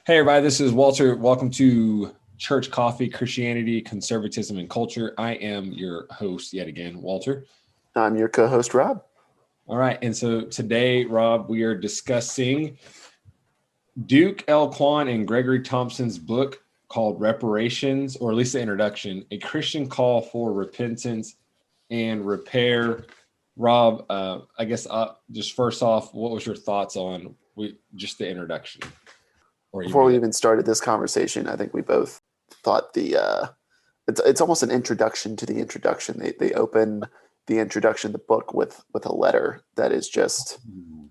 Hey, everybody, this is Walter. Welcome to Church Coffee, Christianity, Conservatism, and Culture. I am your host yet again, Walter. I'm your co-host, Rob. All right. And so today, Rob, we are discussing Duke L. Kwon and Gregory Thompson's book called Reparations, or at least the introduction, A Christian Call for Repentance and Repair. Rob, I guess just first off, what was your thoughts on just the introduction? Before we even started this conversation, I think we both thought it's almost an introduction to the introduction. They open the introduction of the book with a letter that is just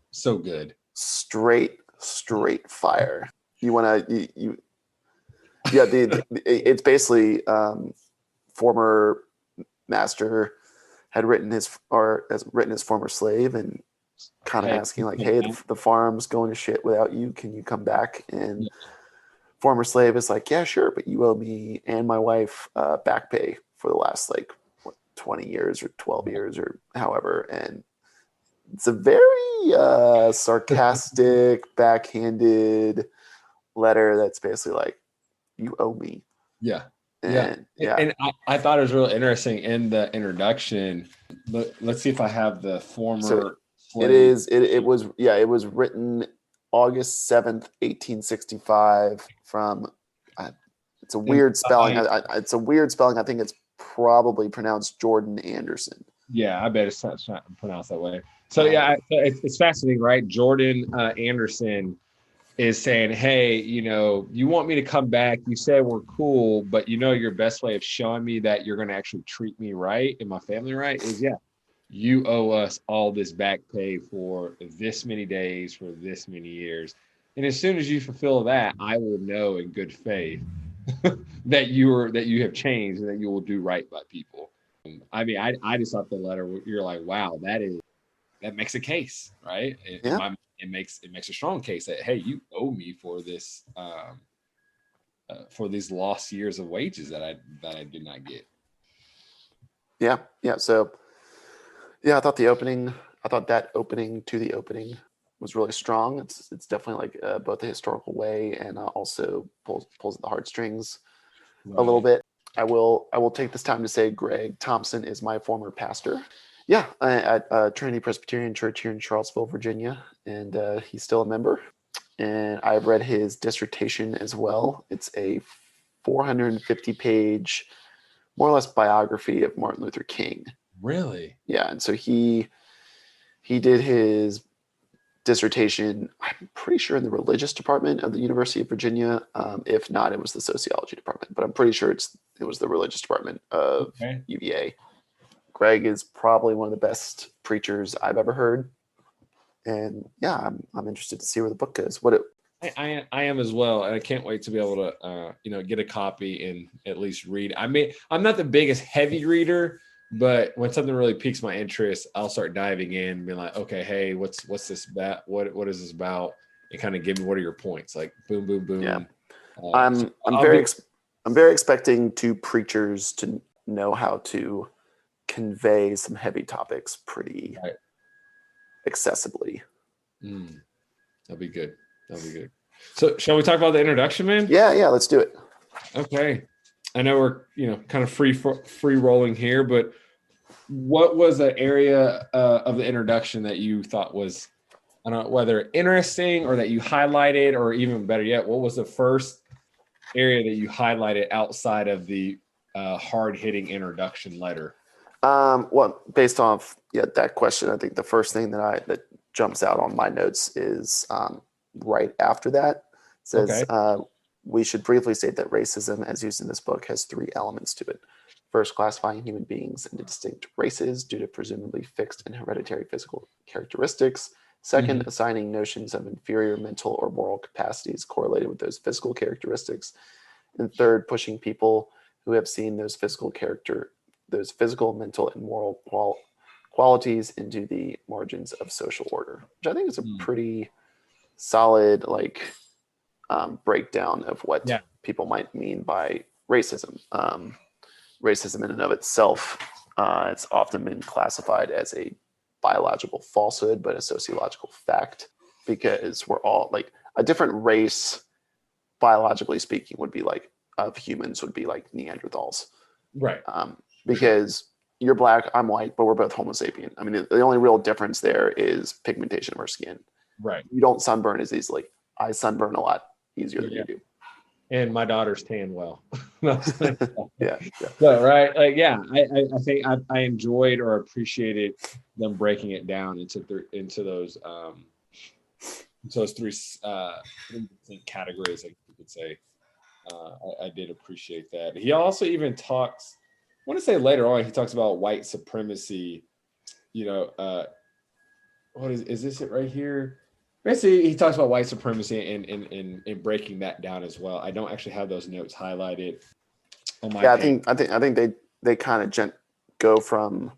so good, straight fire. It's basically former master has written his former slave and kind of asking like, hey, the farm's going to shit without you. Can you come back? And former slave is like, yeah, sure. But you owe me and my wife back pay for the last 20 years or 12 years or however. And it's a very sarcastic, backhanded letter that's basically like, you owe me. Yeah. And I thought it was really interesting in the introduction. Let's see if I have the former. It was written August 7th, 1865 from, it's a weird spelling. It's a weird spelling. I think it's probably pronounced Jordan Anderson. Yeah, I bet it's not pronounced that way. So it's fascinating, right? Jordan Anderson is saying, hey, you want me to come back. You said we're cool, but your best way of showing me that you're going to actually treat me right and my family right is, you owe us all this back pay for this many days, for this many years. And as soon as you fulfill that, I will know in good faith that you have changed and that you will do right by people. I mean, I just thought the letter, you're like, wow, that makes a case, right? It makes a strong case that, hey, you owe me for this, for these lost years of wages that I did not get. Yeah. So, I thought that opening to the opening was really strong. It's definitely like both a historical way and also pulls at the heartstrings a little bit. I will take this time to say Greg Thompson is my former pastor. Yeah, at Trinity Presbyterian Church here in Charlottesville, Virginia, and he's still a member. And I've read his dissertation as well. It's a 450-page, more or less biography of Martin Luther King. Really? Yeah, and so he did his dissertation, I'm pretty sure in the religious department of the University of Virginia. If not, it was the sociology department, but I'm pretty sure it was the religious department of UVA. Greg is probably one of the best preachers I've ever heard, and I'm interested to see where the book goes. I am as well, and I can't wait to be able to get a copy and at least read. I mean, I'm not the biggest heavy reader, but when something really piques my interest, I'll start diving in and be like, okay, hey, what's this about? What is this about? And kind of give me, what are your points? Like boom, boom, boom. Yeah. I'm very expecting two preachers to know how to convey some heavy topics pretty accessibly. That'd be good. So shall we talk about the introduction, man? Yeah, let's do it. Okay. I know we're, kind of free rolling here, but what was the area of the introduction that you thought was, I don't know, whether interesting or that you highlighted, or even better yet, what was the first area that you highlighted outside of the hard-hitting introduction letter? Well, based off that question, I think the first thing that jumps out on my notes is right after that. It says, we should briefly state that racism, as used in this book, has three elements to it. First, classifying human beings into distinct races due to presumably fixed and hereditary physical characteristics. Second, assigning notions of inferior mental or moral capacities correlated with those physical characteristics. And third, pushing people who have seen those physical, mental, and moral qualities into the margins of social order, which I think is a pretty solid breakdown of what people might mean by racism. Racism in and of itself, it's often been classified as a biological falsehood, but a sociological fact, because we're all like, a different race biologically speaking, would be like of humans would be like Neanderthals, right? Because you're black, I'm white, but we're both Homo sapien. I mean, the only real difference there is pigmentation of our skin. Right. You don't sunburn as easily. I sunburn a lot easier than you do. And my daughters tan well. Yeah. So, right. Like, yeah, I think I enjoyed or appreciated them breaking it down into those three distinct categories, I could say. I did appreciate that. He also even talks, I want to say later on, he talks about white supremacy. What is this it right here? Basically, he talks about white supremacy and breaking that down as well. I don't actually have those notes highlighted on my page. I think they kind of go from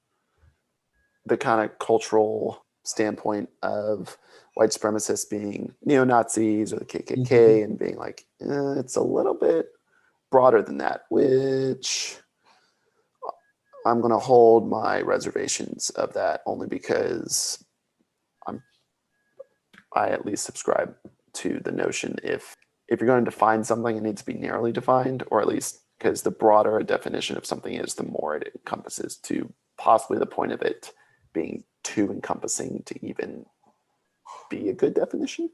the kind of cultural standpoint of white supremacists being neo-Nazis or the KKK and being like, it's a little bit broader than that, which I'm going to hold my reservations of that only because I at least subscribe to the notion if you're going to define something, it needs to be narrowly defined, or at least because the broader a definition of something is, the more it encompasses, to possibly the point of it being too encompassing to even be a good definition.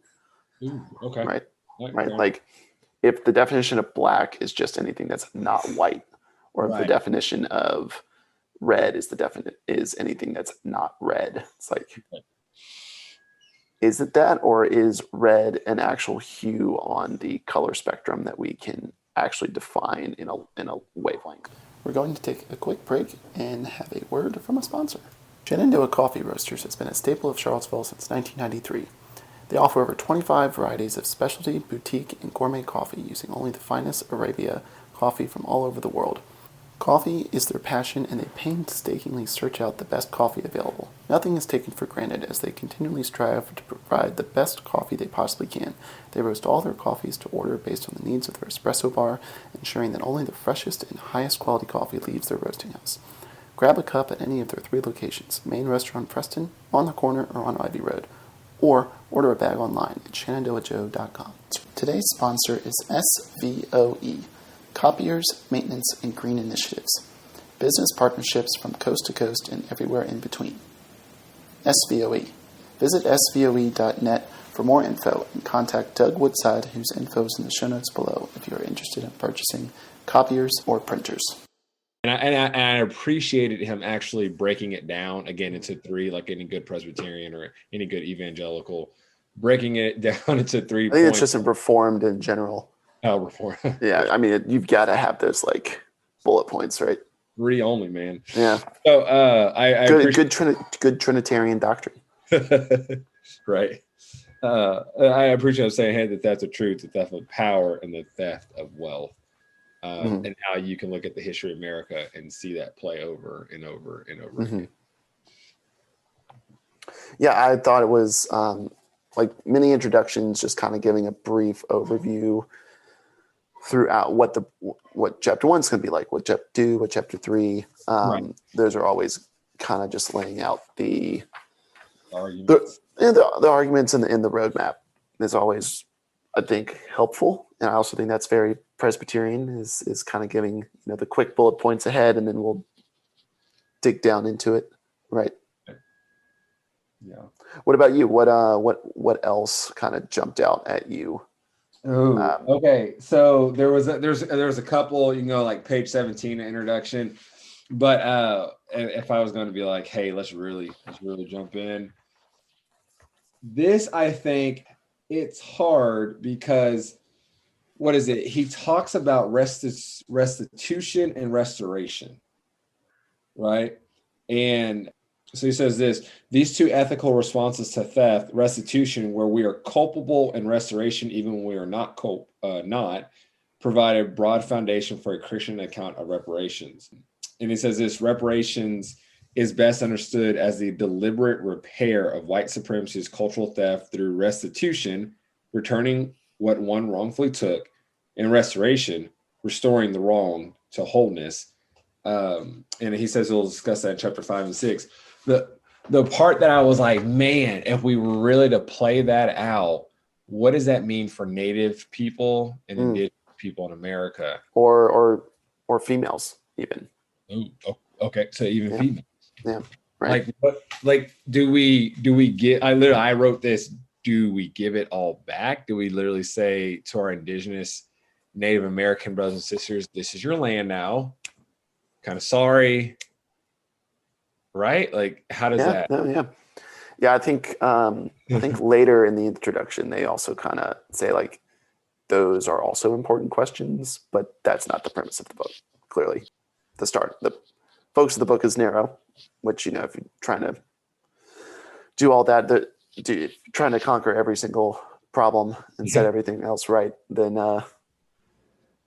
Okay. Right. Like if the definition of black is just anything that's not white, or if the definition of red is anything that's not red. It's like, is it that, or is red an actual hue on the color spectrum that we can actually define in a wavelength? We're going to take a quick break and have a word from a sponsor. Shenandoah Coffee Roasters has been a staple of Charlottesville since 1993. They offer over 25 varieties of specialty, boutique, and gourmet coffee using only the finest Arabia coffee from all over the world. Coffee is their passion, and they painstakingly search out the best coffee available. Nothing is taken for granted as they continually strive to provide the best coffee they possibly can. They roast all their coffees to order based on the needs of their espresso bar, ensuring that only the freshest and highest quality coffee leaves their roasting house. Grab a cup at any of their 3 locations, Main Restaurant Preston, on the corner, or on Ivy Road, or order a bag online at shenandoahjoe.com. Today's sponsor is SVOE, Copiers, Maintenance, and Green Initiatives. Business partnerships from coast to coast and everywhere in between. SVOE. Visit svoe.net for more info and contact Doug Woodside, whose info is in the show notes below if you are interested in purchasing copiers or printers. And I appreciated him actually breaking it down again into 3, like any good Presbyterian or any good evangelical, breaking it down into 3 I think it's just a Reformed in general. Oh, Reformed. Yeah, I mean, you've got to have those like bullet points, right? 3 only, man. Yeah. So I good Trinitarian doctrine. Right. I appreciate him saying, hey, that's the truth, the theft of power and the theft of wealth. And how you can look at the history of America and see that play over and over and over again. Yeah, I thought it was like mini introductions, just kind of giving a brief overview throughout what chapter 1 is going to be like, what chapter 2, what chapter 3. Those are always kind of just laying out the arguments, the arguments and the roadmap is always, I think, helpful. And I also think that's very Presbyterian, is kind of giving the quick bullet points ahead, and then we'll dig down into it, right? Yeah. What about you? What else kind of jumped out at you? Okay. So there's a couple, like page 17 introduction, but if I was going to be like, hey, let's really jump in. This, I think it's hard because what is it? He talks about restitution and restoration, right? And so he says these 2 ethical responses to theft, restitution, where we are culpable, and restoration, even when we are not provide a broad foundation for a Christian account of reparations. And he says this: reparations is best understood as the deliberate repair of white supremacy's cultural theft through restitution, returning what one wrongfully took, and restoration, restoring the wrong to wholeness. And he says we'll discuss that in chapter 5 and 6. The part that I was like, man, if we were really to play that out, what does that mean for Native people and indigenous people in America? Or females even. Ooh, okay. So even females. Yeah. Right. Do we get, I wrote this, do we give it all back? Do we literally say to our indigenous Native American brothers and sisters, this is your land now? Kind of sorry. Right? Like, how does that? Yeah, I think later in the introduction, they also kind of say like, those are also important questions, but that's not the premise of the book. Clearly, the focus of the book is narrow, which, if you're trying to do all that, trying to conquer every single problem and set everything else right, then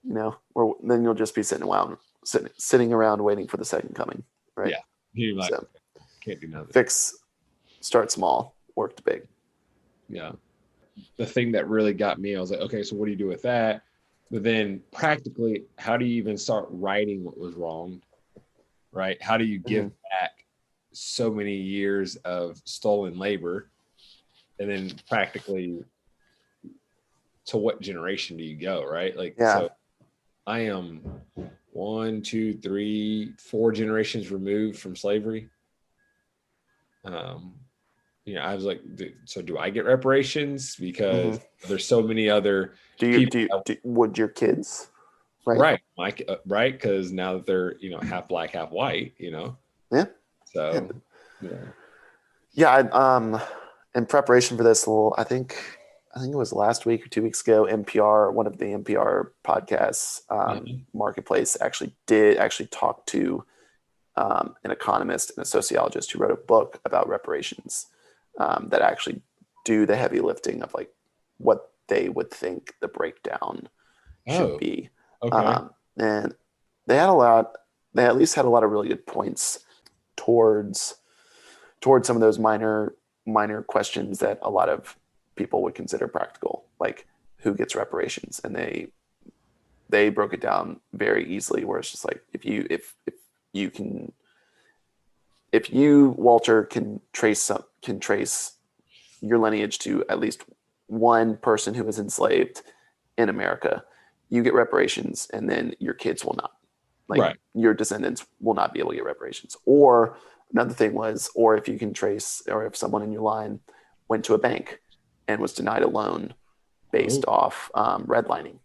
then you'll just be sitting around waiting for the second coming, right? Yeah, so, can't do nothing. Start small, work big. Yeah. The thing that really got me, I was like, okay, so what do you do with that? But then practically, how do you even start righting what was wrong? Right? How do you give back so many years of stolen labor? And then practically, to what generation do you go? Right? So I am 1, 2, 3, 4 generations removed from slavery. I was like, so do I get reparations? Because there's so many other people. Would your kids? Right. Right. Because now that they're, half black, half white, Yeah. So, yeah. In preparation for this, I think it was last week or 2 weeks ago, NPR, one of the NPR podcasts, Marketplace, actually talk to an economist and a sociologist who wrote a book about reparations that actually do the heavy lifting of like what they would think the breakdown should be. Okay. And they at least had a lot of really good points towards some of those minor questions that a lot of people would consider practical, like who gets reparations. And they broke it down very easily, where it's just like, if you, Walter, can trace your lineage to at least one person who was enslaved in America, you get reparations, and then your kids will not. Your descendants will not be able to get reparations. Or another thing was, or if you can trace, or if someone in your line went to a bank and was denied a loan based off redlining,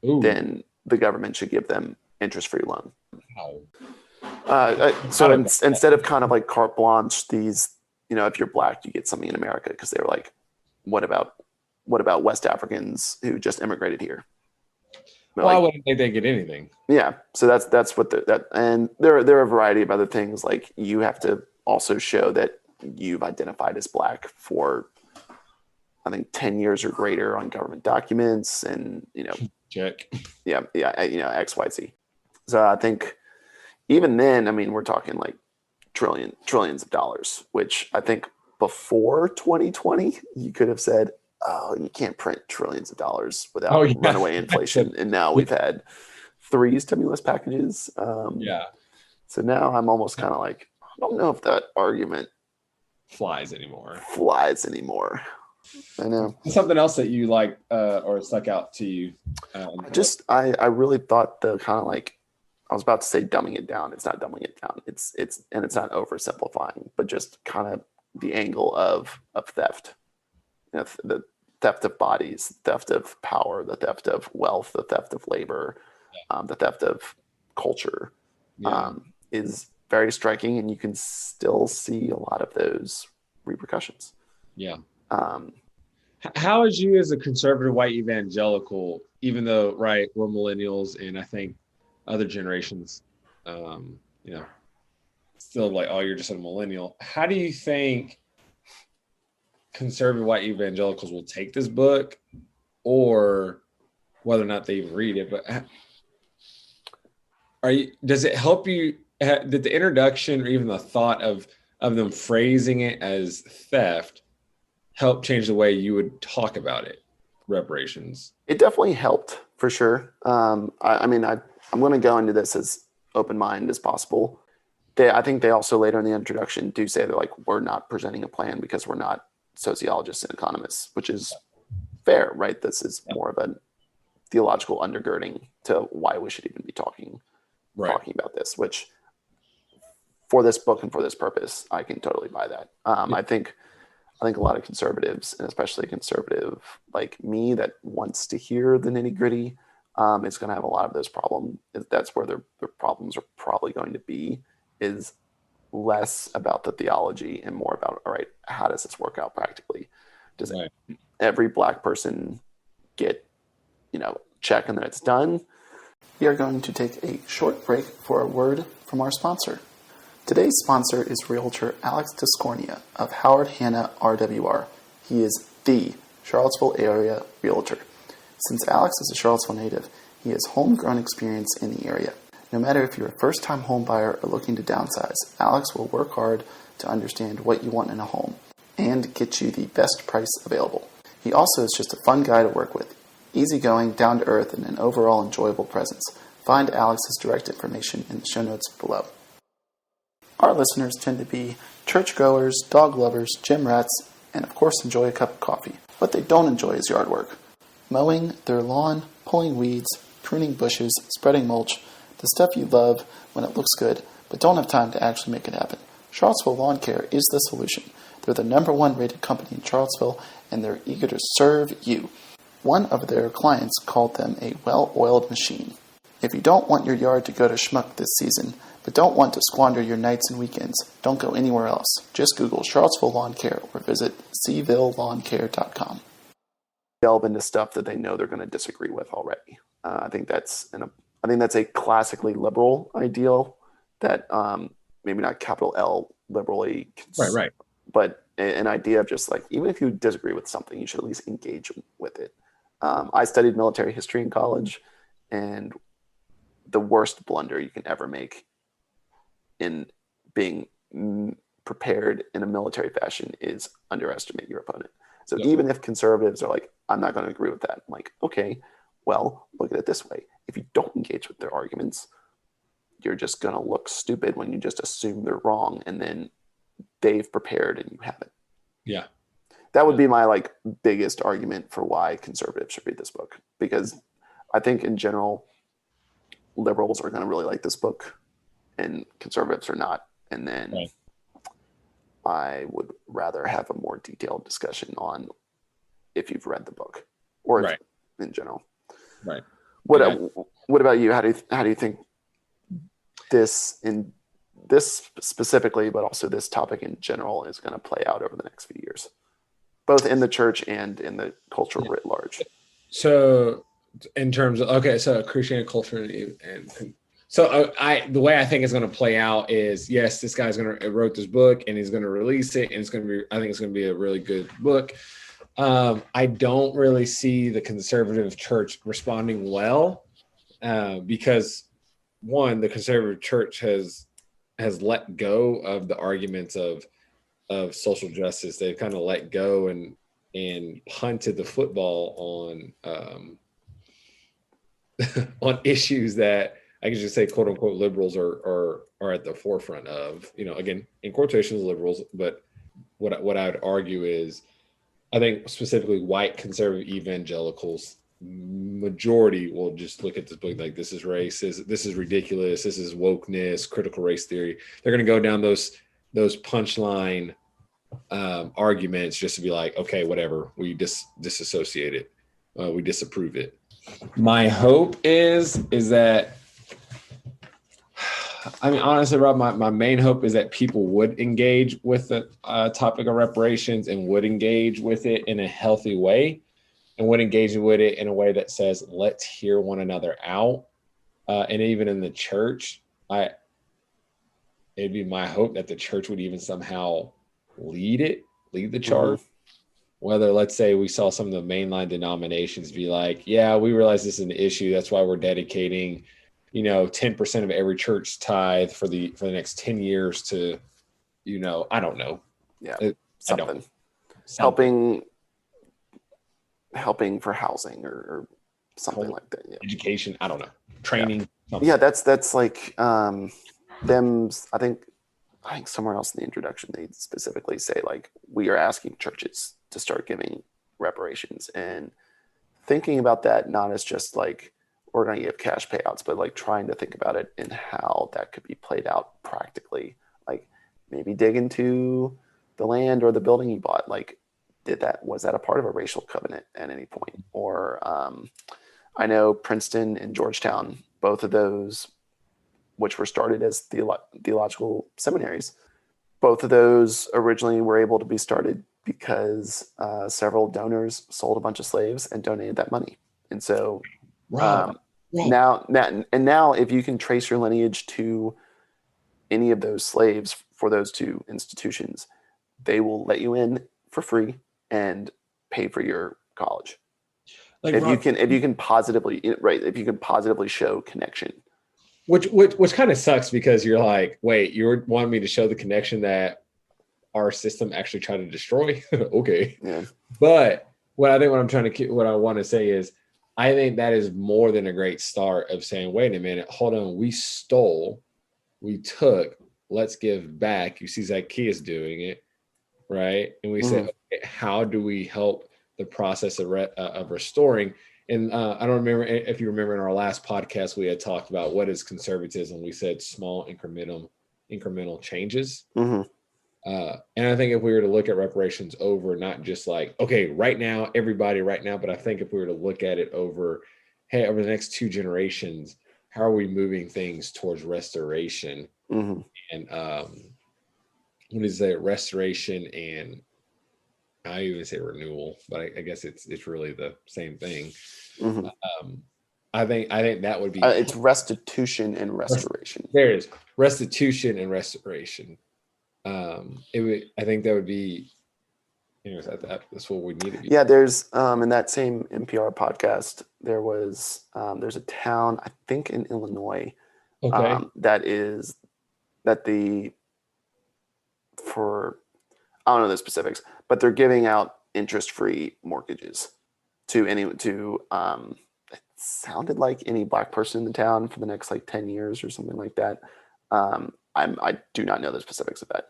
then the government should give them interest-free loan. So instead of kind of like carte blanche, these, if you're black, you get something in America, because they were like, what about West Africans who just immigrated here? Why wouldn't they get anything? Yeah. So that's what and there are a variety of other things. Like, you have to also show that you've identified as black for, I think, 10 years or greater on government documents, and, check. Yeah. X, Y, Z. So I think even then, I mean, we're talking like trillions of dollars, which I think before 2020, you could have said, oh, you can't print trillions of dollars without runaway inflation. And now we've had 3 stimulus packages. So now I'm almost kind of like, I don't know if that argument flies anymore. I know. Something else that you like or stuck out to you? I really thought the kind of like, I was about to say dumbing it down. It's not dumbing it down. It's not oversimplifying, but just kind of the angle of theft. The theft of bodies, theft of power, the theft of wealth, the theft of labor, the theft of culture is very striking, and you can still see a lot of those repercussions. Yeah. How is you, as a conservative white evangelical, even though, right, we're millennials, and I think other generations, still like, oh, you're just a millennial. How do you think conservative white evangelicals will take this book, or whether or not they even read it? But does it help you? Did the introduction, or even the thought of them phrasing it as theft, help change the way you would talk about it, reparations? It definitely helped, for sure. I'm going to go into this as open-minded as possible. I think they also later in the introduction do say, they're like, we're not presenting a plan because we're not sociologists and economists, which is fair, right? This is more of a theological undergirding to why we should even be talking about this, which for this book and for this purpose, I can totally buy that. I think a lot of conservatives, and especially a conservative like me that wants to hear the nitty gritty, is going to have a lot of those problems. That's where their problems are probably going to be, is less about the theology and more about, all right, how does this work out practically? Does every Black person get, check and then it's done? We are going to take a short break for a word from our sponsor. Today's sponsor is Realtor Alex Discornia of Howard Hanna RWR. He is the Charlottesville area realtor. Since Alex is a Charlottesville native, he has homegrown experience in the area. No matter if you're a first-time home buyer or looking to downsize, Alex will work hard to understand what you want in a home and get you the best price available. He also is just a fun guy to work with, easygoing, down-to-earth, and an overall enjoyable presence. Find Alex's direct information in the show notes below. Our listeners tend to be churchgoers, dog lovers, gym rats, and of course enjoy a cup of coffee. What they don't enjoy is yard work. Mowing their lawn, pulling weeds, pruning bushes, spreading mulch, the stuff you love when it looks good, but don't have time to actually make it happen. Charlottesville Lawn Care is the solution. They're the #1 rated company in Charlottesville, and they're eager to serve you. One of their clients called them a well-oiled machine. If you don't want your yard to go to schmuck this season, but don't want to squander your nights and weekends, don't go anywhere else. Just Google Charlottesville Lawn Care or visit cvillelawncare.com. Delve into stuff that they know they're going to disagree with already. I think that's a classically liberal ideal that maybe not capital L liberally, right, but an idea of just like, even if you disagree with something, you should at least engage with it. I studied military history in college, and the worst blunder you can ever make in being prepared in a military fashion is underestimate your opponent. So even if conservatives are like, I'm not going to agree with that, I'm like, okay, well, look at it this way. If you don't engage with their arguments, you're just going to look stupid when you just assume they're wrong, and then they've prepared and you haven't. Yeah. That would be my biggest argument for why conservatives should read this book, because I think in general, liberals are going to really like this book and conservatives are not. And then I would rather have a more detailed discussion on if you've read the book or in general. Right. What about you? How do you think this specifically, but also this topic in general, is going to play out over the next few years, both in the church and in the culture writ large? So in terms of, so Christianity, culture, and so the way I think it's going to play out is, yes, this guy's wrote this book and he's going to release it, and I think it's going to be a really good book. I don't really see the conservative church responding well, because one, the conservative church has let go of the arguments of social justice. They've kind of let go and punted the football on on issues that I can just say, quote unquote, liberals are at the forefront of, again, in quotations, liberals. But what I would argue is, I think specifically white conservative evangelicals, majority will just look at this book like, this is racist, this is ridiculous, this is wokeness, critical race theory. They're going to go down those punchline arguments just to be like, okay, whatever, we disassociate it, we disapprove it. My hope is that, I mean, honestly, Rob, my main hope is that people would engage with the topic of reparations and would engage with it in a healthy way, and would engage with it in a way that says, let's hear one another out. And even in the church, it'd be my hope that the church would even somehow lead the charge. Whether, let's say, we saw some of the mainline denominations be like, yeah, we realize this is an issue, that's why we're dedicating 10% of every church tithe for the next 10 years to, I don't know. Yeah. Something. Helping for housing or something like that. Yeah. Education. I don't know. Training. Yeah. That's like them. I think somewhere else in the introduction, they specifically say, like, we are asking churches to start giving reparations, and thinking about that not as just like we're going to give cash payouts, but like trying to think about it and how that could be played out practically. Like maybe dig into the land or the building you bought. Like, was that a part of a racial covenant at any point? Or I know Princeton and Georgetown, both of those, which were started as theological seminaries, both of those originally were able to be started because several donors sold a bunch of slaves and donated that money. And so now, if you can trace your lineage to any of those slaves for those two institutions, they will let you in for free and pay for your college. Like if you can positively show connection. Which kind of sucks because you're like, wait, you wanting me to show the connection that our system actually tried to destroy? Okay. Yeah. But what I want to say is, I think that is more than a great start of saying, wait a minute, hold on, we stole, we took, let's give back. You see Zacchaeus doing it, right? And we said, okay, how do we help the process of restoring? And I don't remember if you remember in our last podcast, we had talked about what is conservatism. We said small incremental changes. And I think if we were to look at reparations over, not just like, okay, right now, everybody right now, but I think if we were to look at it over, hey, over the next 2 generations, how are we moving things towards restoration? And what is that? Restoration and I even say renewal, but I guess it's really the same thing. I think that would be it's restitution and restoration. There it is, restitution and restoration. I think that would be, that's what we need to be. Yeah, there's in that same NPR podcast, there's a town, I think in Illinois, I don't know the specifics, but they're giving out interest-free mortgages to it sounded like any Black person in the town for the next like 10 years or something like that. I do not know the specifics of that.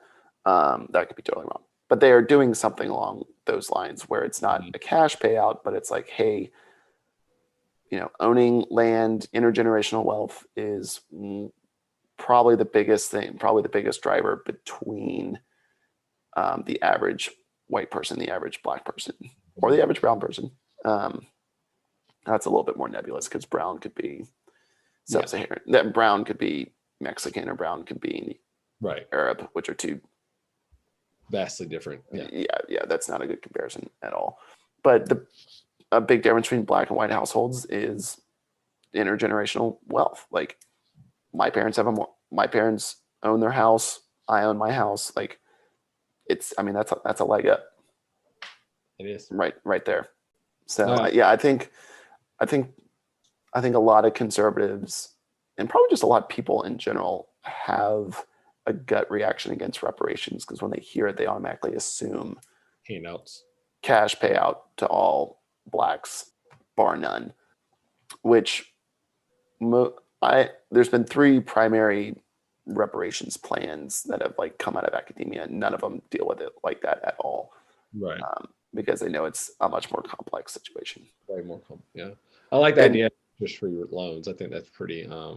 That could be totally wrong, but they are doing something along those lines where it's not a cash payout, but it's like, hey, owning land, intergenerational wealth is probably the biggest thing, probably the biggest driver between the average white person, the average Black person, or the average brown person. That's a little bit more nebulous because brown could be sub-Saharan. That brown could be Mexican, or brown could be Arab, which are two vastly different. Yeah, that's not a good comparison at all. But a big difference between Black and white households is intergenerational wealth. Like my parents own their house, I own my house. Like that's a leg up. It is right there. So I think a lot of conservatives and probably just a lot of people in general have a gut reaction against reparations because when they hear it, they automatically assume handouts, cash payout to all Blacks, bar none. Which there's been 3 primary reparations plans that have like come out of academia. None of them deal with it like that at all, right? Because they know it's a much more complex situation. Way more complex. Yeah, I like the idea of interest-free loans. I think that's pretty. I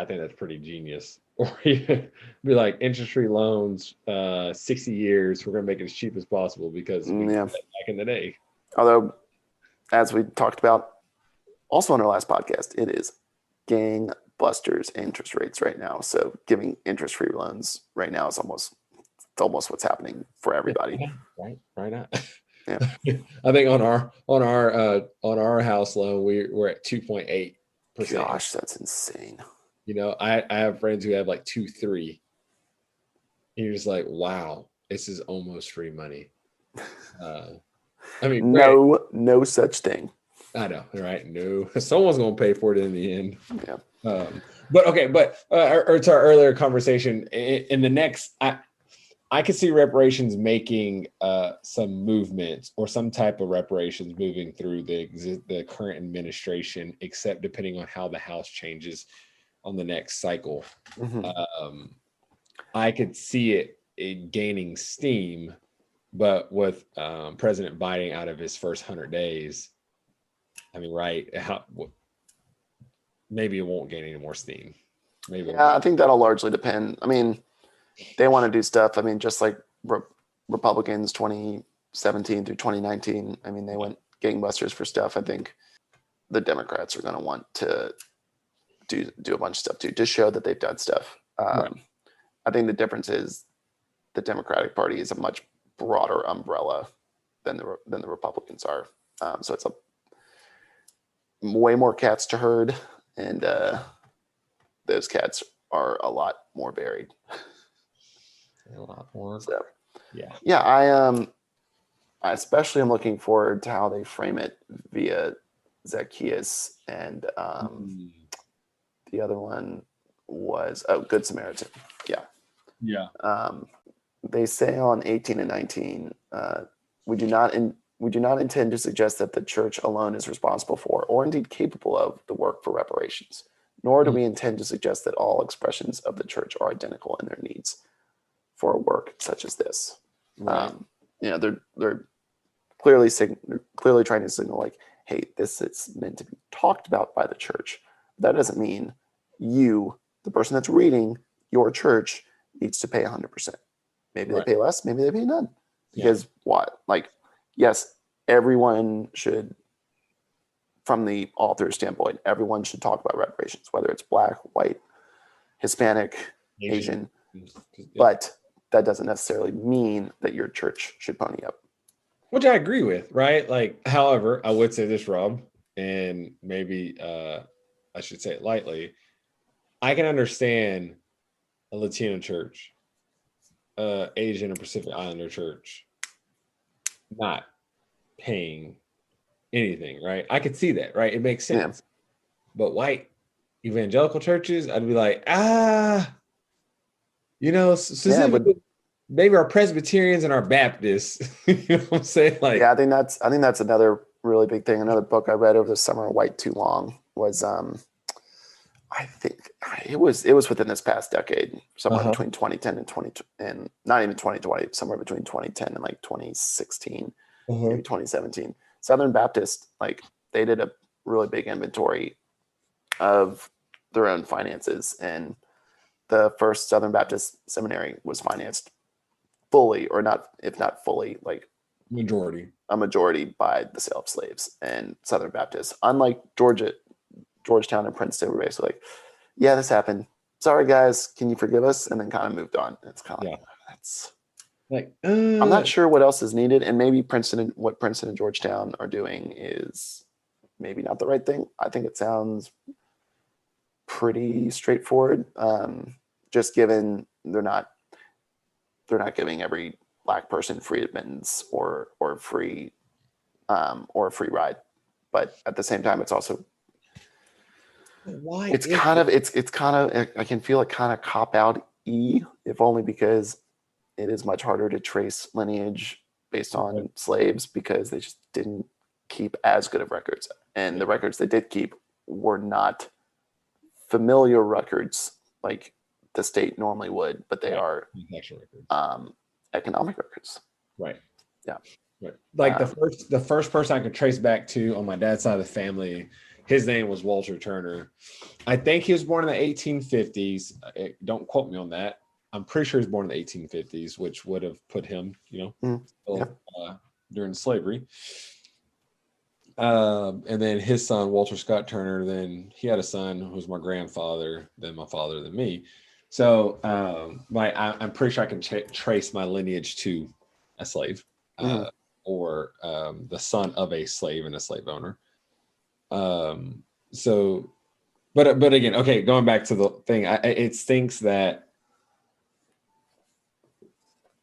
think that's pretty genius. Or be like interest-free loans, 60 years. We're gonna make it as cheap as possible because back in the day. Although, as we talked about also on our last podcast, it is gangbusters interest rates right now. So giving interest-free loans right now is almost what's happening for everybody. Right now. Yeah. I think on our house loan we're at 2.8%. Gosh, that's insane. I have friends who have like 2.3. And you're just like, wow, this is almost free money. No such thing. I know, right? No, someone's gonna pay for it in the end. Yeah. But to our earlier conversation, in the next, I could see reparations making some movements or some type of reparations moving through the current administration, except depending on how the House changes on the next cycle. Mm-hmm. I could see it gaining steam, But with President Biden out of his first 100 days, I mean, right? Maybe it won't gain any more steam. Maybe. Yeah, I think that'll largely depend. I mean, they want to do stuff. I mean, just like Republicans 2017 through 2019. I mean, they went gangbusters for stuff. I think the Democrats are going to want to do a bunch of stuff too, to show that they've done stuff. Right. I think the difference is the Democratic Party is a much broader umbrella than the Republicans are. So it's a way more cats to herd, and those cats are a lot more varied. A lot more. So, yeah. I especially am looking forward to how they frame it via Zacchaeus, and the other one was Good Samaritan. Yeah. They say on 18 and 19, we do not intend to suggest that the church alone is responsible for, or indeed capable of, the work for reparations. Nor do we intend to suggest that all expressions of the church are identical in their needs for a work such as this. Right. They're clearly trying to signal like, hey, this is meant to be talked about by the church. That doesn't mean you, the person that's reading your church, needs to pay 100%. Maybe they pay less, maybe they pay none. Because what? Like, yes, everyone should, from the author's standpoint, everyone should talk about reparations, whether it's Black, white, Hispanic, Asian. But that doesn't necessarily mean that your church should pony up. Which I agree with, right? Like, however, I would say this, Rob, and maybe I should say it lightly. I can understand a Latino church, Asian and Pacific Islander church not paying anything, right? I could see that, right? It makes sense. Yeah. But white evangelical churches, I'd be like, specifically, maybe our Presbyterians and our Baptists. You know what I'm saying? Like, yeah, I think that's another really big thing. Another book I read over the summer, White Too Long, was I think it was within this past decade, somewhere between 2010 and not even 2020, somewhere between 2010 and like 2016, maybe 2017. Southern Baptist, like, they did a really big inventory of their own finances, and the first Southern Baptist seminary was financed fully, or not, if not fully, like a majority by the sale of slaves. And Southern Baptist, unlike Georgetown and Princeton, were basically like, yeah, this happened. Sorry, guys, can you forgive us? And then kind of moved on. It's kind of like, that's like, I'm not sure what else is needed. And maybe what Princeton and Georgetown are doing is maybe not the right thing. I think it sounds pretty straightforward. Just given they're not giving every Black person free admittance or a free ride. But at the same time, it's also, I can feel it kind of cop out if only because it is much harder to trace lineage based on slaves, because they just didn't keep as good of records. And the records they did keep were not familiar records like the state normally would, but they are economic records. Right. Yeah. Right. Like the first person I could trace back to on my dad's side of the family, his name was Walter Turner. I think he was born in the 1850s. Don't quote me on that. I'm pretty sure he was born in the 1850s, which would have put him, during slavery. And then his son, Walter Scott Turner, then he had a son who was my grandfather, then my father, then me. So I'm pretty sure I can trace my lineage to a slave or the son of a slave and a slave owner. But again, okay, going back to the thing, it stinks that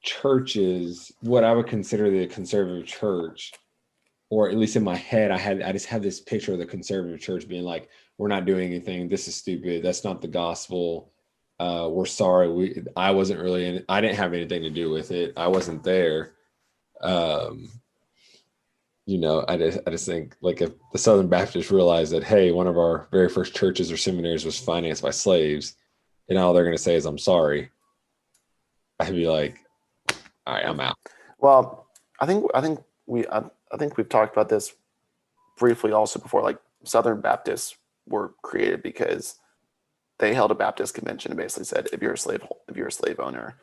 churches, what I would consider the conservative church, or at least in my head, I just have this picture of the conservative church being like, we're not doing anything. This is stupid. That's not the gospel. We're sorry. I wasn't really in it. I didn't have anything to do with it. I wasn't there. I just think, like, if the Southern Baptists realized that, hey, one of our very first churches or seminaries was financed by slaves, and all they're going to say is, I'm sorry, I'd be like, all right, I'm out. Well, I think we've talked about this briefly also before. Like Southern Baptists were created because they held a Baptist convention and basically said, if you're a slave owner,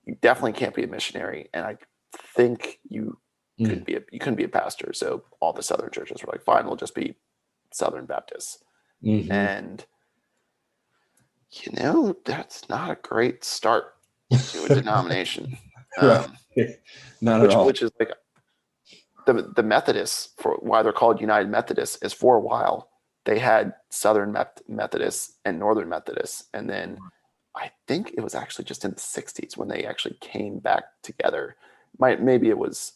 you definitely can't be a missionary, and I think you couldn't be a pastor. So all the Southern churches were like, fine, we'll just be Southern Baptists. And that's not a great start to a denomination. Right. Not at all. Which is like the Methodists, for why they're called United Methodists, is for a while they had Southern Methodists and Northern Methodists, and then I think it was actually just in the 60s when they actually came back together. Maybe it was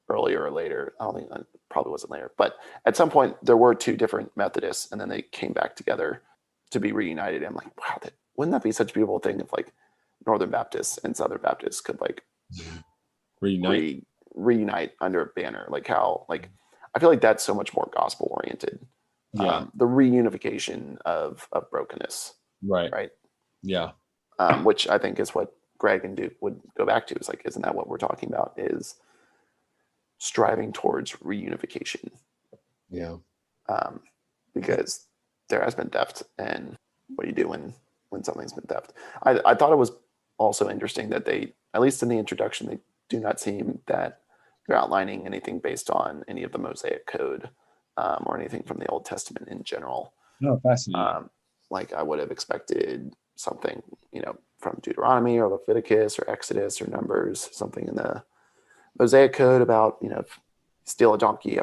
earlier or later. I don't think, it probably wasn't later, but at some point there were two different Methodists, and then they came back together to be reunited. I'm like, wow, wouldn't that be such a beautiful thing if like Northern Baptists and Southern Baptists could like reunite under a banner? Like how, like, I feel like that's so much more gospel oriented. Yeah. The reunification of brokenness. Right. Yeah. Which I think is what Greg and Duke would go back to. Is like, isn't that what we're talking about? Is striving towards reunification. Yeah. Because there has been theft, and what do you do when something's been theft? I thought it was also interesting that they, at least in the introduction, they do not seem that they're outlining anything based on any of the Mosaic Code or anything from the Old Testament in general. No, fascinating. Like I would have expected something, from Deuteronomy or Leviticus or Exodus or Numbers, something in the Mosaic Code about, if you steal a donkey,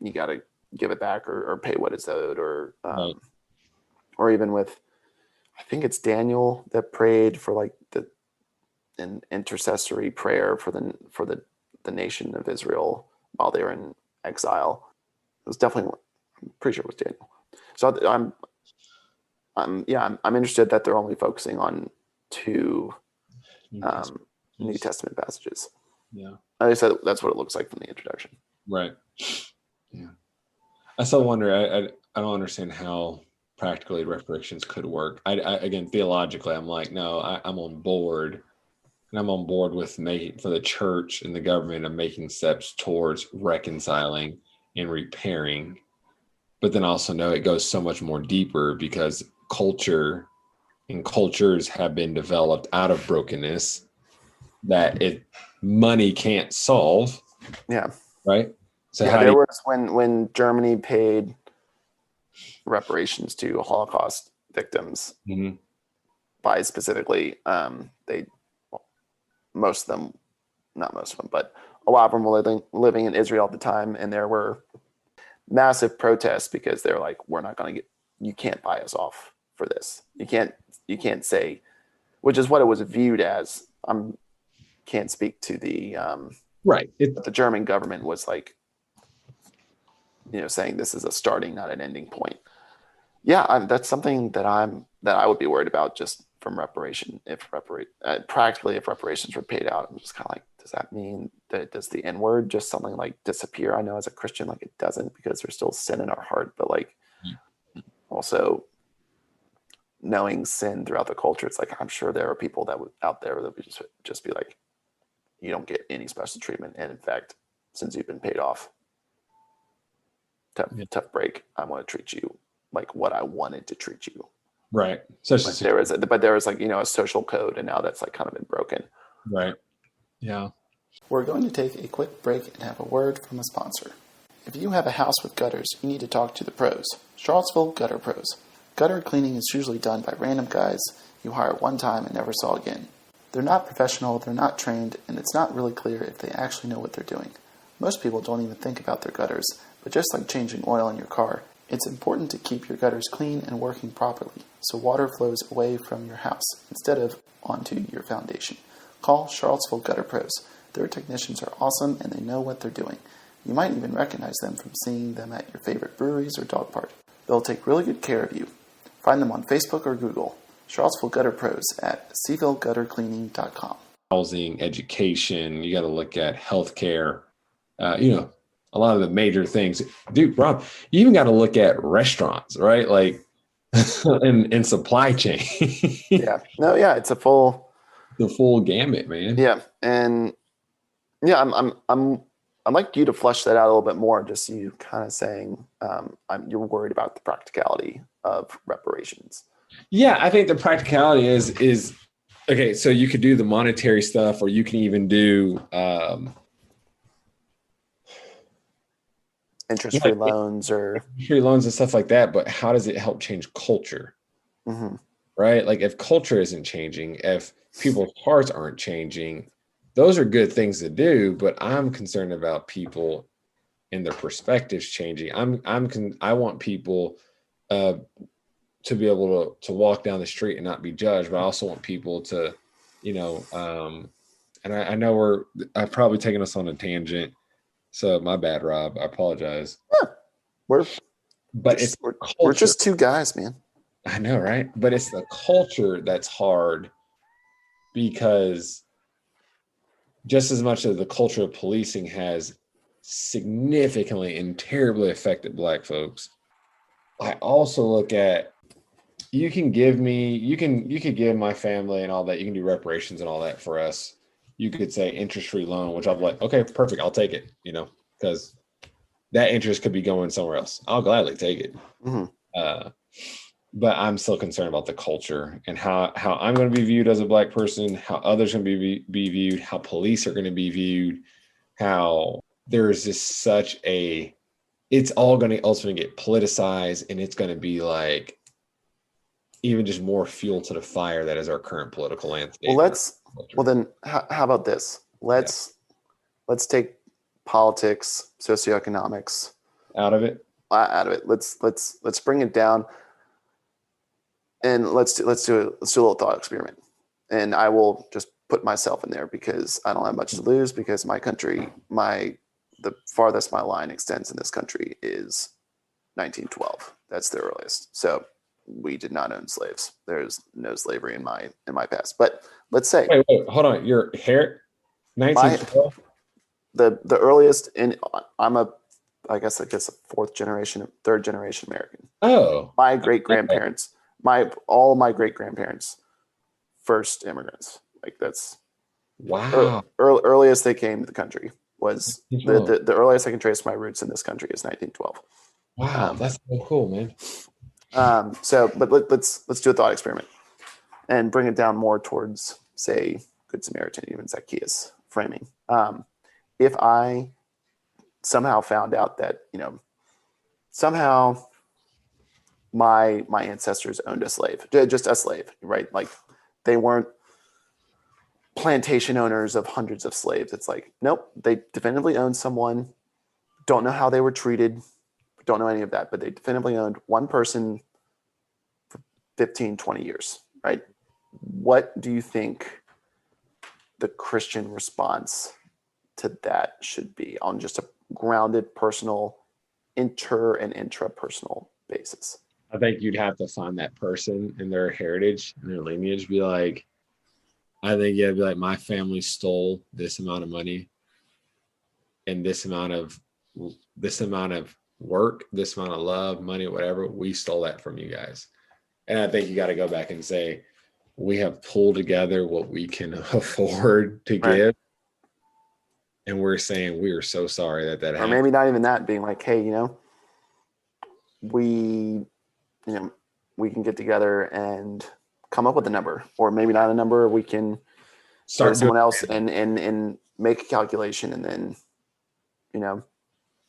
you got to give it back or pay what it's owed, or even with, I think it's Daniel that prayed for like an intercessory prayer for the nation of Israel while they were in exile. It was definitely, I'm pretty sure it was Daniel. So I'm interested that they're only focusing on two New Testament passages. Yeah. At least that's what it looks like from the introduction. Right. Yeah. I still wonder, I don't understand how practically reparations could work. I again, theologically, I'm like, no, I'm on board. And I'm on board with for the church and the government of making steps towards reconciling and repairing. But then also know it goes so much more deeper, because culture and cultures have been developed out of brokenness that money can't solve. Yeah. Right. So there was when Germany paid reparations to Holocaust victims, by specifically, most of them, not most of them, but a lot of them were living in Israel at the time, and there were massive protests because they're like, we're not going to you can't buy us off for this. You can't say, which is what it was viewed as. Can't speak to the right. But the German government was like, saying this is a starting, not an ending point. Yeah, that's something that I would be worried about just from reparation. Practically, if reparations were paid out, I'm just kind of like, does that mean that does the N word just something like disappear? I know as a Christian, like it doesn't, because there's still sin in our heart, but like also knowing sin throughout the culture, it's like, I'm sure there are people out there that would just be like, you don't get any special treatment. And in fact, since you've been paid off, tough break, I want to treat you like what I wanted to treat you. Right. There was like, a social code, and now that's like kind of been broken. Right. Yeah. We're going to take a quick break and have a word from a sponsor. If you have a house with gutters, you need to talk to the pros. Charlottesville Gutter Pros. Gutter cleaning is usually done by random guys you hire one time and never saw again. They're not professional, they're not trained, and it's not really clear if they actually know what they're doing. Most people don't even think about their gutters, but just like changing oil in your car, it's important to keep your gutters clean and working properly so water flows away from your house instead of onto your foundation. Call Charlottesville Gutter Pros. Their technicians are awesome and they know what they're doing. You might even recognize them from seeing them at your favorite breweries or dog park. They'll take really good care of you. Find them on Facebook or Google. Charlottesville Gutter Pros at SeavilleGutterCleaning.com. Housing, education, you got to look at healthcare, a lot of the major things. Dude, Rob, you even got to look at restaurants, right? Like, and supply chain. Yeah. No, yeah, it's the full gamut, man. Yeah. And Yeah, I'd like you to flesh that out a little bit more. Just you kind of saying you're worried about the practicality of reparations. Yeah, I think the practicality is okay. So you could do the monetary stuff, or you can even do interest-free loans or free loans and stuff like that. But how does it help change culture? Mm-hmm. Right? Like if culture isn't changing, if people's hearts aren't changing, those are good things to do. But I'm concerned about people and their perspectives changing. I want people to be able to walk down the street and not be judged, but I also want people to, and I know I've probably taken us on a tangent. So my bad, Rob. I apologize. Yeah, we're just two guys, man. I know, right? But it's the culture that's hard because just as much as the culture of policing has significantly and terribly affected Black folks, I also look at you could give my family and all that. You can do reparations and all that for us. You could say interest-free loan, which I'm like, okay, perfect. I'll take it, because that interest could be going somewhere else. I'll gladly take it. Mm-hmm. But I'm still concerned about the culture and how I'm going to be viewed as a Black person, how others are going to be viewed, how police are going to be viewed, how there's just it's all going to ultimately get politicized, and it's going to be like even just more fuel to the fire that is our current political landscape. Well, then how about this? Let's take politics, socioeconomics out of it. Let's bring it down, and let's do a little thought experiment. And I will just put myself in there because I don't have much to lose, because my country, the farthest my line extends in this country is 1912. That's the earliest. So we did not own slaves. There's no slavery in my past. But let's say wait, hold on. Your hair 1912? The earliest I guess a third generation American. Oh. My great grandparents, all my great grandparents, first immigrants. Like that's wow. Earliest they came to the country was the earliest I can trace my roots in this country is 1912. Wow, that's so cool, man. But let's do a thought experiment and bring it down more towards, say, Good Samaritan, even Zacchaeus framing. If I somehow found out that somehow my ancestors owned a slave, just a slave, right? Like they weren't plantation owners of hundreds of slaves. It's like, nope, they definitively owned someone. Don't know how they were treated. Don't know any of that, but they definitively owned one person for 15, 20 years, right? What do you think the Christian response to that should be on just a grounded, personal, inter and intrapersonal basis? I think you'd have to find that person and their heritage and their lineage. Be like, I think you'd be like, my family stole this amount of money and this amount of work, this amount of love, money, whatever. We stole that from you guys. And I think you got to go back and say, we have pulled together what we can afford to give. And we're saying we are so sorry that happened. Or maybe not even that, being like, hey, we can get together and come up with a number, or maybe not a number. We can start someone else and make a calculation, and then,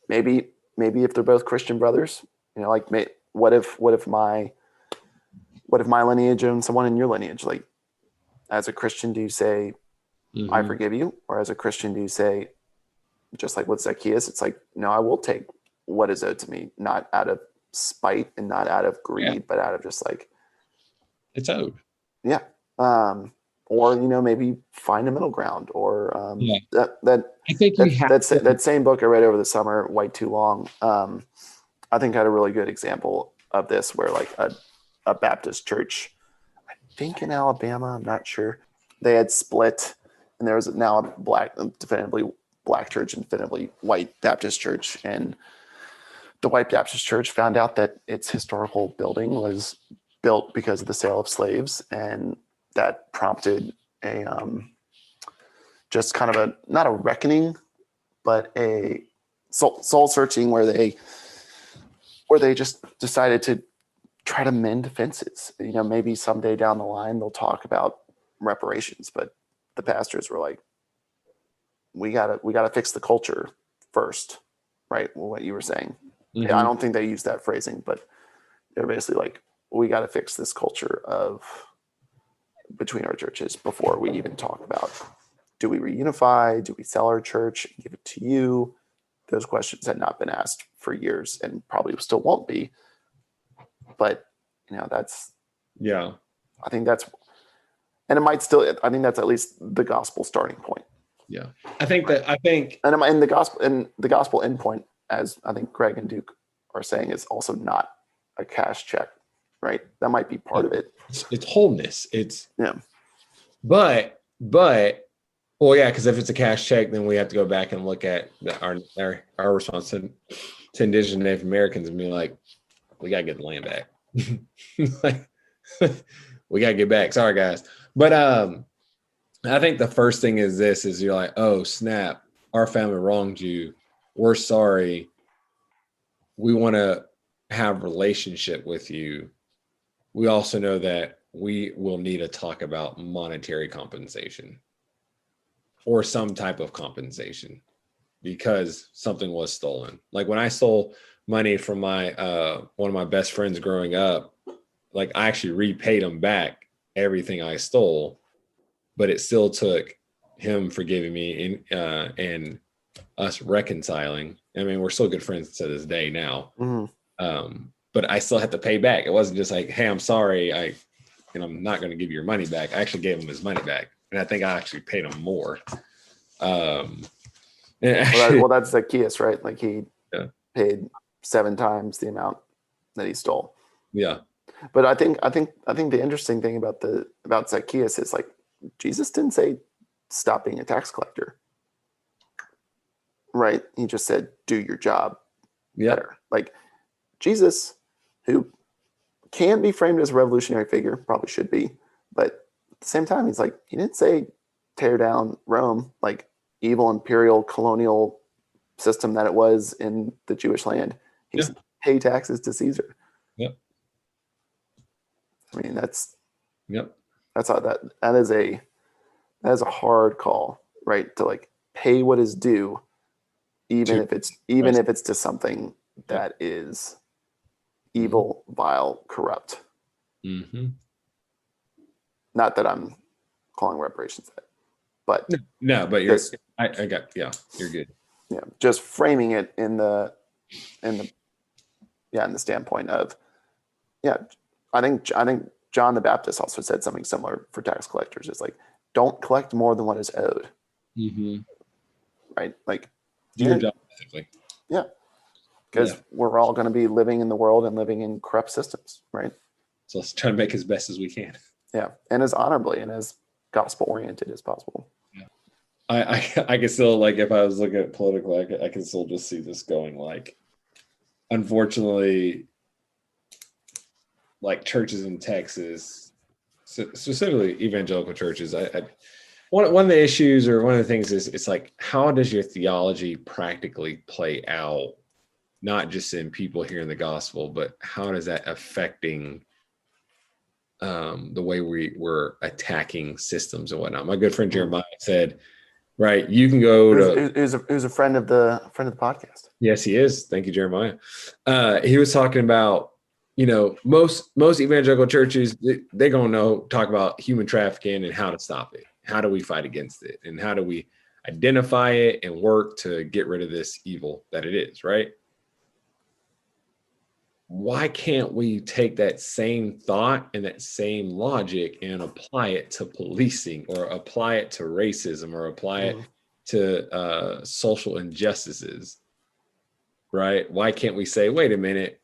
maybe if they're both Christian brothers, what if my lineage owns someone in your lineage? Like, as a Christian, do you say, mm-hmm, I forgive you? Or as a Christian, do you say, just like with Zacchaeus, it's like, no, I will take what is owed to me, not out of spite and not out of greed, but out of just like, it's owed. Yeah. Or, maybe find a middle ground, or that same book I read over the summer, White Too Long, I think had a really good example of this, where like a Baptist church, I think in Alabama, I'm not sure, they had split, and there was now a definitively Black church and definitively white Baptist church. And the white Baptist church found out that its historical building was built because of the sale of slaves, and that prompted just kind of not a reckoning, but a soul searching where they just decided to try to mend fences. Maybe someday down the line they'll talk about reparations, but the pastors were like, we gotta fix the culture first, right? Well, what you were saying. Mm-hmm. Yeah, I don't think they used that phrasing, but they're basically like, we got to fix this culture between our churches before we even talk about, do we reunify? Do we sell our church and give it to you? Those questions had not been asked for years and probably still won't be. But, that's, yeah, I think that's, and it might still, I think that's at least the gospel starting point. Yeah. And the gospel endpoint, as I think Greg and Duke are saying, is also not a cash check, right? That might be part of it. It's wholeness. Yeah. But well, yeah, because if it's a cash check, then we have to go back and look at our response to Indigenous Native Americans and be like, we gotta get the land back. Like, we gotta get back. Sorry, guys. But I think the first thing is you're like, oh snap, our family wronged you. We're sorry. We want to have relationship with you. We also know that we will need to talk about monetary compensation or some type of compensation because something was stolen. Like when I stole money from my one of my best friends growing up, like I actually repaid him back everything I stole, but it still took him forgiving me and us reconciling. I mean, we're still good friends to this day now. Mm-hmm. But I still had to pay back. It wasn't just like, hey, I'm sorry, I'm not going to give you your money back. I actually gave him his money back, and I think I actually paid him more. Well, that's Zacchaeus, right? Like he paid 7 times the amount that he stole. Yeah. But I think the interesting thing about Zacchaeus is like Jesus didn't say stop being a tax collector, right? He just said do your job better. Like Jesus, who can be framed as a revolutionary figure, probably should be, but at the same time, he didn't say tear down Rome, like evil imperial colonial system that it was in the Jewish land. He said pay taxes to Caesar. Yep. I mean, that's how that is a hard call, right? To like pay what is due, even if it's to something that is evil, vile, corrupt. Mm-hmm. Not that I'm calling reparations that, but but you're you're good. Yeah, just framing it in the standpoint of, I think John the Baptist also said something similar for tax collectors. It's like, don't collect more than what is owed. Mm-hmm. Right? Like, do your job basically. Yeah. Because we're all going to be living in the world and living in corrupt systems, right? So let's try to make as best as we can. Yeah, and as honorably and as gospel-oriented as possible. Yeah. I can still, like, if I was looking at political, I can still just see this going, like, unfortunately, like churches in Texas, specifically evangelical churches, one of the issues or one of the things is it's like, how does your theology practically play out? Not just in people hearing the gospel, but how is that affecting the way we're attacking systems and whatnot? My good friend Jeremiah said, right, you can go to who's a friend of the podcast. Yes, he is. Thank you, Jeremiah. He was talking about, most evangelical churches, they're gonna talk about human trafficking and how to stop it. How do we fight against it? And how do we identify it and work to get rid of this evil that it is, right? Why can't we take that same thought and that same logic and apply it to policing or apply it to racism or apply it to social injustices, right? Why can't we say, wait a minute,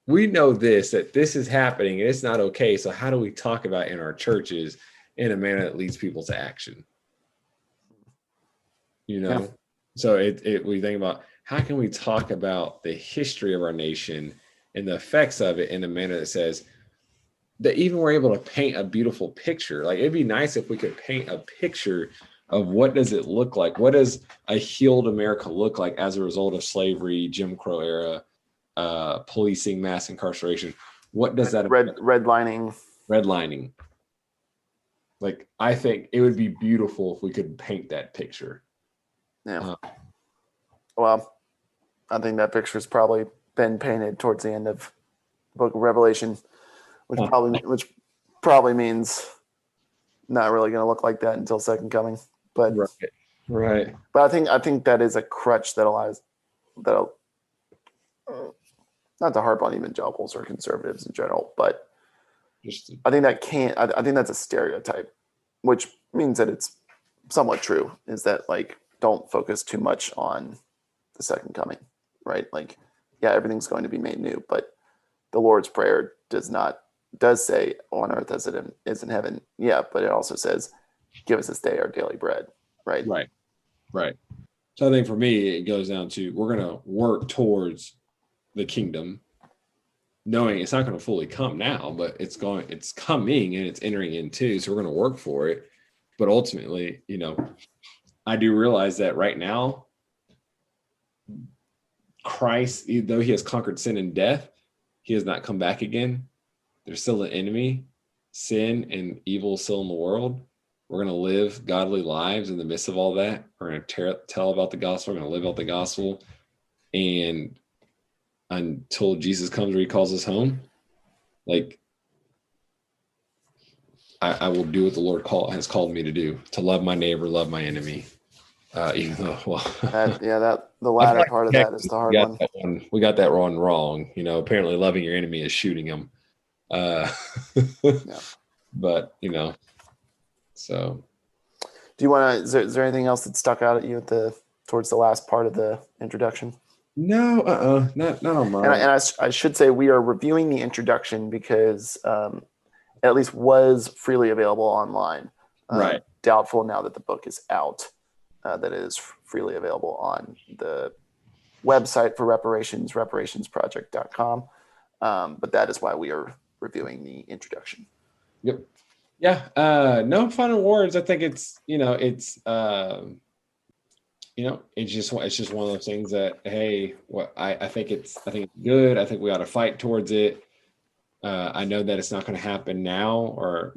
we know that this is happening and it's not okay. So how do we talk about it in our churches in a manner that leads people to action? So we think about how can we talk about the history of our nation and the effects of it in a manner that says that even we're able to paint a beautiful picture. Like, it'd be nice if we could paint a picture of what does it look like? What does a healed America look like as a result of slavery, Jim Crow era, policing, mass incarceration? What does that redlining? Redlining. Like, I think it would be beautiful if we could paint that picture. Yeah. Well, I think that picture's probably been painted towards the end of the book of Revelation, which probably means not really going to look like that until second coming. But right. But I think that is a crutch that'll not to harp on evangelicals or conservatives in general, but I think that's a stereotype, which means that it's somewhat true, is that like, don't focus too much on the second coming, right? Like, yeah, everything's going to be made new, but the Lord's Prayer does say on earth as it is in heaven. Yeah, but it also says, give us this day our daily bread, right? Right. So I think for me, it goes down to, we're going to work towards the kingdom, knowing it's not going to fully come now, but it's coming and it's entering into, so we're going to work for it. But ultimately, I do realize that right now, Christ, though he has conquered sin and death, he has not come back again. There's still an enemy, sin and evil still in the world. We're going to live godly lives in the midst of all that. We're going to tell about the gospel. We're going to live out the gospel. And until Jesus comes or he calls us home, like, I will do what the Lord has called me to do, to love my neighbor, love my enemy. Even though, the latter part of that is the hard one. We got that one wrong. Apparently loving your enemy is shooting him. Yeah. But, so. Do you want to, is there anything else that stuck out at you towards the last part of the introduction? No, not on mine. And I should say we are reviewing the introduction because it at least was freely available online. Right. Doubtful now that the book is out, that it is freely available on the website for Reparations, reparationsproject.com. But that is why we are reviewing the introduction. Yep. Yeah. No final words. I think it's it's just one of those things that, hey, I think it's good. I think we ought to fight towards it. I know that it's not going to happen now,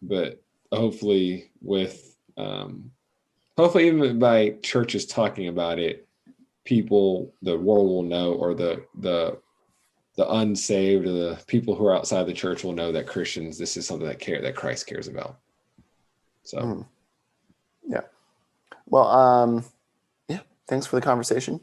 but hopefully hopefully even by churches talking about it, the world will know, or the unsaved, or the people who are outside the church will know that Christians, this is something that Christ cares about. So, yeah. Well, yeah. Thanks for the conversation.